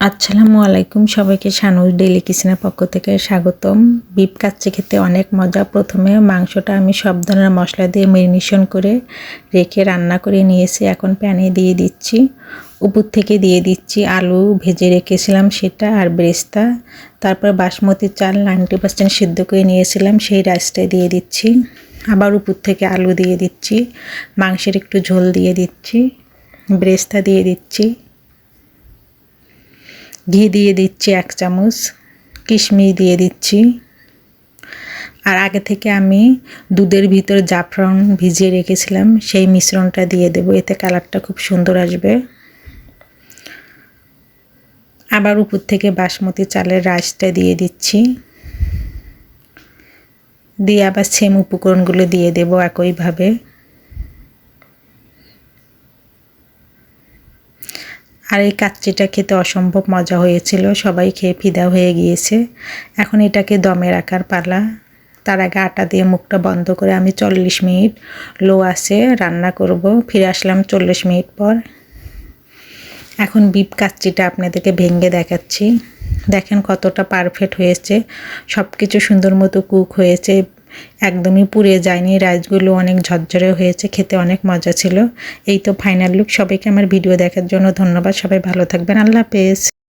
আসসালামু আলাইকুম, সবাইকে শানুস ডেইলি কিচেনের পক্ষ থেকে স্বাগতম। বিফ কাচ্চি খেতে অনেক মজা। প্রথমে মাংসটা আমি সব ধরনের মশলা দিয়ে ম্যারিনেশন করে রেখে রান্না করে নিয়েছি। এখন প্যানে দিয়ে দিচ্ছি, উপর থেকে দিয়ে দিচ্ছি আলু ভেজে রেখেছিলাম সেটা আর ব্রেস্তা। তারপর বাসমতি চাল 90% সিদ্ধ করে নিয়েছিলাম, সেই রাইসটা দিয়ে দিচ্ছি। আবার উপর থেকে আলু দিয়ে দিচ্ছি, মাংসের একটু ঝোল দিয়ে দিচ্ছি, ব্রেস্তা দিয়ে দিচ্ছি, ঘি দিয়ে দিচ্ছি 1 চামচ, কিশমিশ দিয়ে দিচ্ছি। আর আগে থেকে আমি দুধের ভিতর জাফরান ভিজিয়ে রেখেছিলাম, সেই মিশ্রণটা দিয়ে দেব, এতে কালারটা খুব সুন্দর আসবে। আবার উপর থেকে বাসমতি চালের রাইসটা দিয়ে দিচ্ছি, দিয়ে আবার সেম উপকরণগুলো দিয়ে দেব একইভাবে। আর এই কাচ্চিটা খেতে অসম্ভব মজা হয়েছিল, সবাই খেয়ে ফিদা হয়ে গিয়েছে। এখন এটাকে দমে রাখার পালা। তার আগে আটা দিয়ে মুখটা বন্ধ করে আমি 40 মিনিট লো আঁচে রান্না করব। ফিরে আসলাম 40 মিনিট পর। এখন বিফ কাচ্চিটা আপনাদেরকে ভেঙে দেখাচ্ছি, দেখেন কতটা পারফেক্ট হয়েছে, সব কিছু সুন্দর মতো কুক হয়েছে, একদমই পুড়ে যায়নি, রাইসগুলো অনেক ঝরঝরে হয়েছে, খেতে অনেক মজা ছিল। এই তো ফাইনাল লুক। সবাইকে আমার ভিডিও দেখার জন্য ধন্যবাদ। সবাই ভালো থাকবেন। আল্লাহ হাফেজ।